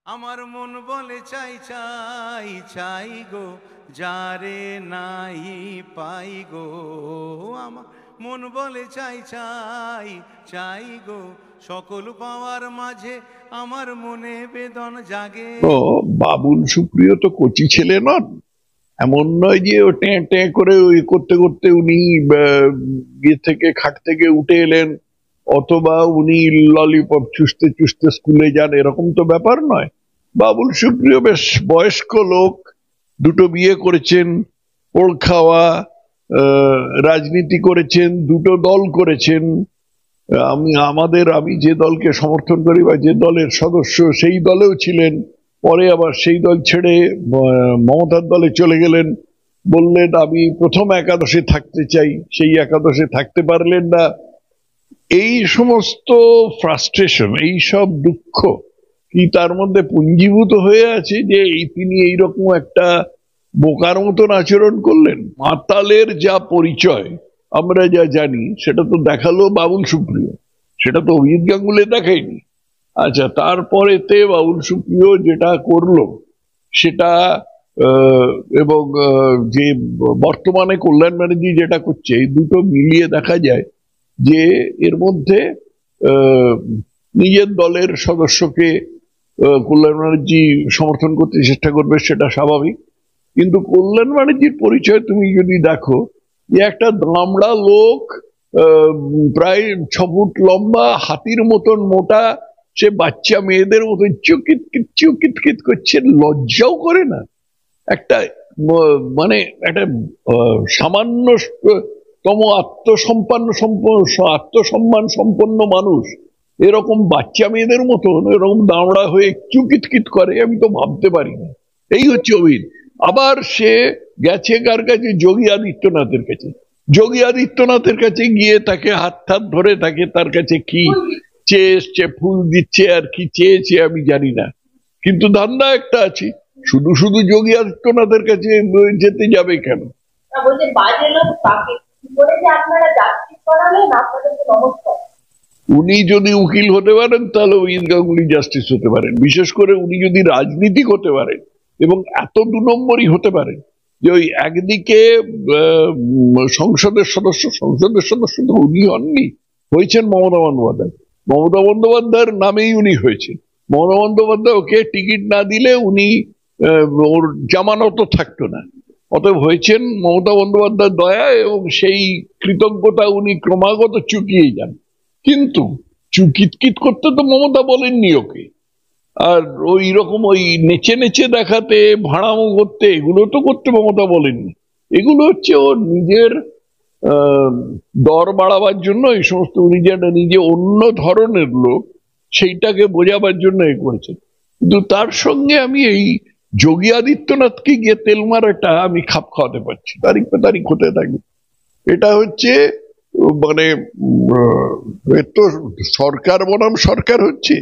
আমার মন বলে চাই চাই চাই গো, যারে নাই পাই গো। আমার মন বলে চাই চাই চাই গো, সকল পাওয়ার মাঝে আমার মনে বেদন জাগে। ও বাবুল সুপ্রিয় তো কচি ছেলে নন, এমন নয় যে ও ট্যাঁ ট্যাঁ করে ওই করতে করতে উনি ইয়ে থেকে খাট থেকে উঠে এলেন, অথবা উনি ললিপপ চুষতে চুষতে স্কুলে যান, এরকম তো ব্যাপার নয়। বাবুল সুপ্রিয় বেশ বয়স্ক লোক, দুটো বিয়ে করেছেন, ওর খাওয়া রাজনীতি করেছেন, দুটো দল করেছেন। আমি যে দলকে সমর্থন করি বা যে দলের সদস্য সেই দলেও ছিলেন, পরে আবার সেই দল ছেড়ে মমতার দলে চলে গেলেন, বললেন আমি প্রথম একাদশে থাকতে চাই, সেই একাদশে থাকতে পারলেন না। এই সমস্ত ফ্রাস্ট্রেশন, এই সব দুঃখ কি তার মধ্যে পুঞ্জীভূত হয়ে আছে যে তিনি এইরকম একটা বোকার মতন আচরণ করলেন? মাতালের যা পরিচয় আমরা যা জানি সেটা তো দেখালো বাবুল সুপ্রিয়, সেটা তো অভিজিৎ গাঙ্গুলি দেখায়নি। আচ্ছা, তারপরেতে বাবুল সুপ্রিয় যেটা করলো সেটা এবং যে বর্তমানে কল্যাণ ব্যানার্জি যেটা করছে, এই দুটো মিলিয়ে দেখা যায় যে এর মধ্যে নিজের দলের সদস্যকে কল্যাণ ব্যানার্জি সমর্থন করতে চেষ্টা করবে, সেটা স্বাভাবিক। কিন্তু কল্যাণ ব্যানার্জির পরিচয় তুমি যদি দেখো, যে একটা দামড়া লোক, প্রায় 6 ফুট লম্বা, হাতির মতন মোটা, সে বাচ্চা মেয়েদের মতন চুকিত করছে, লজ্জাও করে না। একটা মানে একটা সামান্যতম আত্মসম্মান সম্পন্ন মানুষ এরকম বাচ্চা মেয়েদের মতন এরকম দামড়া হয়ে চুকিত করে, আমি তো ভাবতে পারি না। এই হচ্ছে অভিন। আবার সে গেছে কার কাছে? যোগী আদিত্যনাথের কাছে। যোগী আদিত্যনাথের কাছে গিয়ে তাকে হাত ধরে তাকে তার কাছে কি চেয়ে এসছে, ফুল দিচ্ছে আর কি চেয়েছে আমি জানি না, কিন্তু ধান্দা একটা আছে। শুধু শুধু যোগী আদিত্যনাথের কাছে যেতে যাবে কেন? উনি যদি উকিল হতে পারেন তাহলে অভিজিৎ গাঙ্গুলি জাস্টিস হতে পারেন। বিশেষ করে উনি যদি রাজনীতিক হতে পারেন এবং এত 2 নম্বরই হতে পারেন যে ওই একদিকে সংসদের সদস্য তো উনি হননি, হয়েছেন মমতা বন্দ্যোপাধ্যায়। মমতা বন্দ্যোপাধ্যায়ের নামেই উনি হয়েছেন। মমতা বন্দ্যোপাধ্যায় ওকে টিকিট না দিলে উনি ওর জামানত থাকতো না, অতএব হয়েছেন মমতা বন্দ্যোপাধ্যায়ের দয়া, এবং সেই কৃতজ্ঞতা উনি ক্রমাগত চুকিয়ে যান। কিন্তু চুকিত করতে তো মমতা বলেননি ওকে, আর ওই রকম ওই নেচে নেচে দেখাতে, ভাড়ামো করতে, এগুলো তো করতে মমতা বলেননি। এগুলো হচ্ছে ওর নিজের দর বাড়াবার জন্য এই সমস্ত, উনি যেটা নিজে অন্য ধরনের লোক সেইটাকে বোঝাবার জন্য এ করেছেন। কিন্তু তার সঙ্গে আমি এই যোগী আদিত্যনাথকে গিয়ে তেল মারাটা আমি খাপ খাওয়াতে পারছি। তারিখ পে তারিখ হতে থাকবে। এটা হচ্ছে মানে তো সরকার বনাম সরকার হচ্ছে,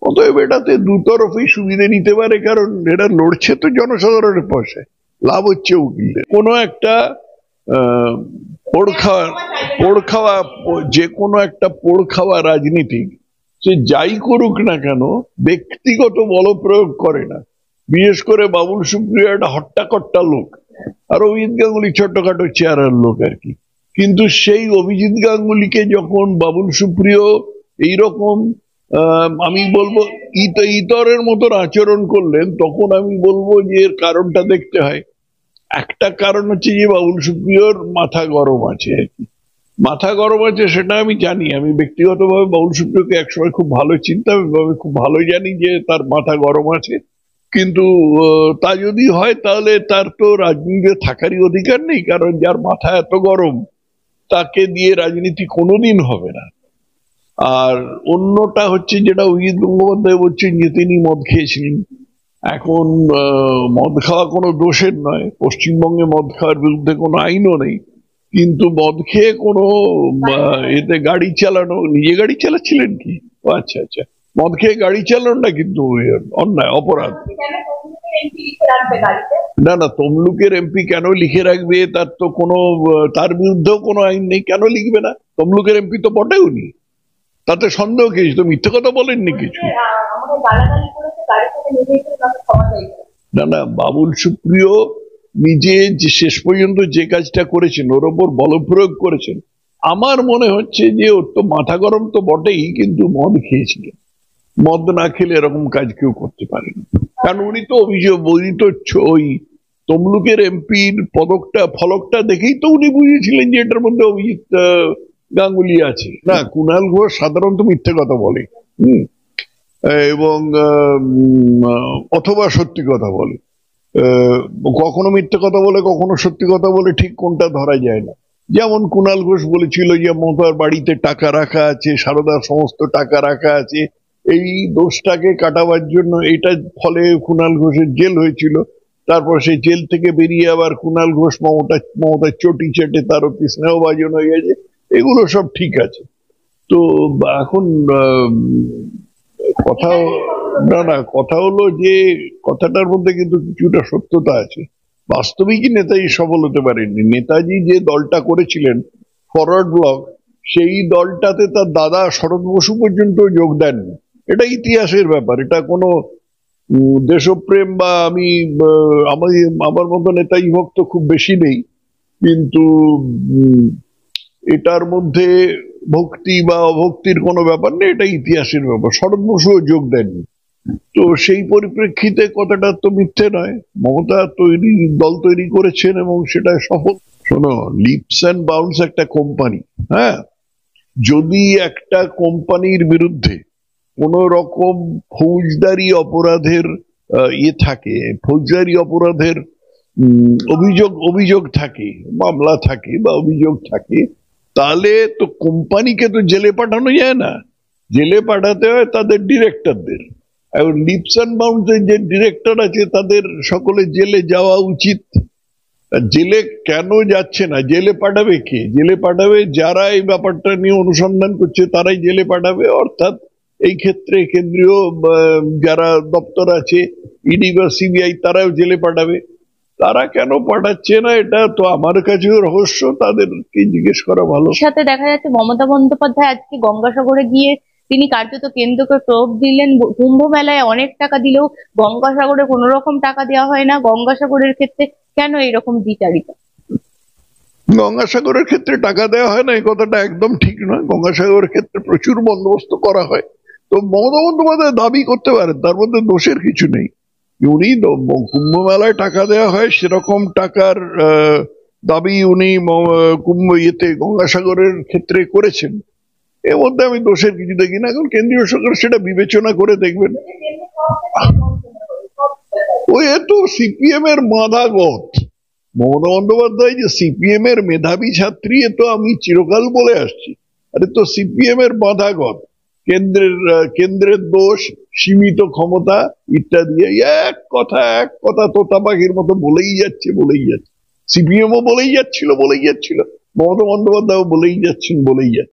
অতএব এটাতে দুতরফই সুবিধে নিতে পারে, কারণ এটা লড়ছে তো জনসাধারণের পয়সায়, লাভ হচ্ছে উকিলদের। কোনো একটা পোড় খাওয়া যে কোনো একটা পোড় খাওয়া রাজনীতিক সে যাই করুক না কেন ব্যক্তিগত বল প্রয়োগ করে না। বিশেষ করে বাবুল সুপ্রিয় একটা হট্টাকট্টা লোক, আর অভিজিৎ গাঙ্গুলি ছোট্টখাটো চেহারার লোক আর কি। কিন্তু সেই অভিজিৎ গাঙ্গুলিকে যখন বাবুল সুপ্রিয় এইরকম আমি বলবো ইতরের মতন আচরণ করলেন, তখন আমি বলবো যে এর কারণটা দেখতে হয়। একটা কারণ হচ্ছে যে বাবুল সুপ্রিয়র মাথা গরম আছে আর কি। মাথা গরম আছে সেটা আমি জানি, আমি ব্যক্তিগতভাবে বাবুল সুপ্রিয়কে একসময় খুব ভালো চিনতাম, আমি খুব ভালো জানি যে তার মাথা গরম আছে। কিন্তু তা যদি হয় তাহলে তার তো রাজনীতিতে থাকারই অধিকার নেই, কারণ যার মাথা এত গরম তাকে দিয়ে রাজনীতি কোনোদিন হবে না। আর অন্যটা হচ্ছে যেটা অভিজিৎ গঙ্গোপাধ্যায় বলছেন যে তিনি মদ খেয়েছিলেন। এখন মদ খাওয়া কোনো দোষের নয়, পশ্চিমবঙ্গে মদ খাওয়ার বিরুদ্ধে কোনো আইনও নেই, কিন্তু মদ খেয়ে কোনো এতে গাড়ি চালানো, নিজে গাড়ি চালাচ্ছিলেন কি? আচ্ছা আচ্ছা, মদ খেয়ে গাড়ি চালানোটা কিন্তু অন্যায়, অপরাধ। না না, তমলুকের এমপি কেন লিখে রাখবে? তার তো কোনো, তার বিরুদ্ধেও কোনো আইন নেই, কেন লিখবে না? তমলুকের এমপি তো বটেও নি, তাতে সন্দেহ কিছু, তো মিথ্যে কথা বলেননি কিছু। না না, বাবুল সুপ্রিয় নিজে যে শেষ পর্যন্ত যে কাজটা করেছেন, ওর ওপর বলপ্রয়োগ করেছেন, আমার মনে হচ্ছে যে ওর তো মাথা গরম তো বটেই, কিন্তু মদ খেয়েছিলেন। মদ না খেলে এরকম কাজ কেউ করতে পারে না। কারণ উনি তো ওই তমলুকের এমপির ফলকটা দেখেই তো উনি বুঝেছিলেন যে এটার মধ্যে অভিজিৎ গাঙ্গুলি আছে। না, কুণাল ঘোষ সাধারণত মিথ্যে কথা বলে, এবং অথবা সত্যি কথা বলে। কখনো মিথ্যে কথা বলে, কখনো সত্যি কথা বলে, ঠিক কোনটা ধরা যায় না। যেমন কুণাল ঘোষ বলেছিল যে মমতার বাড়িতে টাকা রাখা আছে, সারদার সমস্ত টাকা রাখা আছে, এই দোষটাকে কাটাবার জন্য এটার ফলে কুণাল ঘোষের জেল হয়েছিল। তারপর সেই জেল থেকে বেরিয়ে আবার কুণাল ঘোষ মমতার চটি চেটে তার অতি স্নেহভাজন হয়ে গেছে। এগুলো সব ঠিক আছে। তো এখন কথা কথা হলো যে কথাটার মধ্যে কিন্তু কিছুটা সত্যতা আছে। বাস্তবিকই নেতাজি সফল হতে পারেননি। নেতাজি যে দলটা করেছিলেন ফরওয়ার্ড ব্লক, সেই দলটাতে তার দাদা শরৎ বসু পর্যন্ত যোগ দেননি। এটা ইতিহাসের ব্যাপার, এটা কোনো দেশপ্রেম বা আমার মতো নেতাজি ভক্ত খুব বেশি নেই, কিন্তু এটার মধ্যে ভক্তি বা অভক্তির কোনো ব্যাপার নেই, এটা ইতিহাসের ব্যাপার। শরৎ বসুও যোগ দেননি। তো সেই পরিপ্রেক্ষিতে কথাটা তো মিথ্যে নয়। মমতা দল তৈরি করেছেন এবং সেটা সফল। শোনো, লিপস অ্যান্ড বাউন্স একটা কোম্পানি, হ্যাঁ, যদি একটা কোম্পানির বিরুদ্ধে কোন রকম ফৌজদারি অপরাধের ফৌজদারি অপরাধের অভিযোগ থাকে, মামলা থাকে বা অভিযোগ থাকে, তাহলে তো কোম্পানিকে তো জেলে পাঠানো যায় না। জেলে পাঠাতে হয় তাদের ডিরেক্টরদের। এবং লিপস অ্যান্ড বাউন্সের যে ডিরেক্টর আছে তাদের সকলে জেলে যাওয়া উচিত। জেলে কেন যাচ্ছে না? জেলে পাঠাবে কে? জেলে পাঠাবে যারা এই ব্যাপারটা নিয়ে অনুসন্ধান করছে, তারাই জেলে পাঠাবে। অর্থাৎ এই ক্ষেত্রে কেন্দ্রীয় যারা দপ্তর আছে, ইডি বা সিবিআই, তারাও জেলে পাঠাবে। তারা কেন পাঠাচ্ছে না, এটা তো আমার কাছেও রহস্য, তাদেরকে জিজ্ঞেস করা ভালো। সাথে দেখা যাচ্ছে মমতা বন্দ্যোপাধ্যায় আজকে গঙ্গাসাগরে গিয়ে তিনি কার্যত কেন্দ্রকে প্রোব দিলেন। কুম্ভ মেলায় অনেক টাকা দিলেও গঙ্গাসাগরে কোনো রকম টাকা দেওয়া হয় না। গঙ্গাসাগরের ক্ষেত্রে কেন এইরকম দ্বিচারিতা? গঙ্গাসাগরের ক্ষেত্রে টাকা দেওয়া হয় না এই কথাটা একদম ঠিক নয়। গঙ্গাসাগরের ক্ষেত্রে প্রচুর বন্দোবস্ত করা হয়। তো মমতা বন্দ্যোপাধ্যায় দাবি করতে পারেন, তার মধ্যে দোষের কিছু নেই। উনি কুম্ভ মেলায় টাকা দেওয়া হয় সেরকম টাকার দাবি উনি গঙ্গাসাগরের ক্ষেত্রে করেছেন। এর মধ্যে আমি দোষের কিছু দেখি না। এখন কেন্দ্রীয় সরকার সেটা বিবেচনা করে দেখবেন। ওই তো সিপিএম এর মাদাগত। মমতা বন্দ্যোপাধ্যায় যে সিপিএম এর মেধাবী ছাত্রী, এ তো আমি চিরকাল বলে আসছি। আরে তো সিপিএম এর বাধাগত, কেন্দ্রের দোষ, সীমিত ক্ষমতা ইত্যাদি, এক কথা তোতা পাখির মতো বলেই যাচ্ছে। সিপিএম ও বলেই যাচ্ছিল। মমতা বন্দ্যোপাধ্যায় বলেই যাচ্ছেন।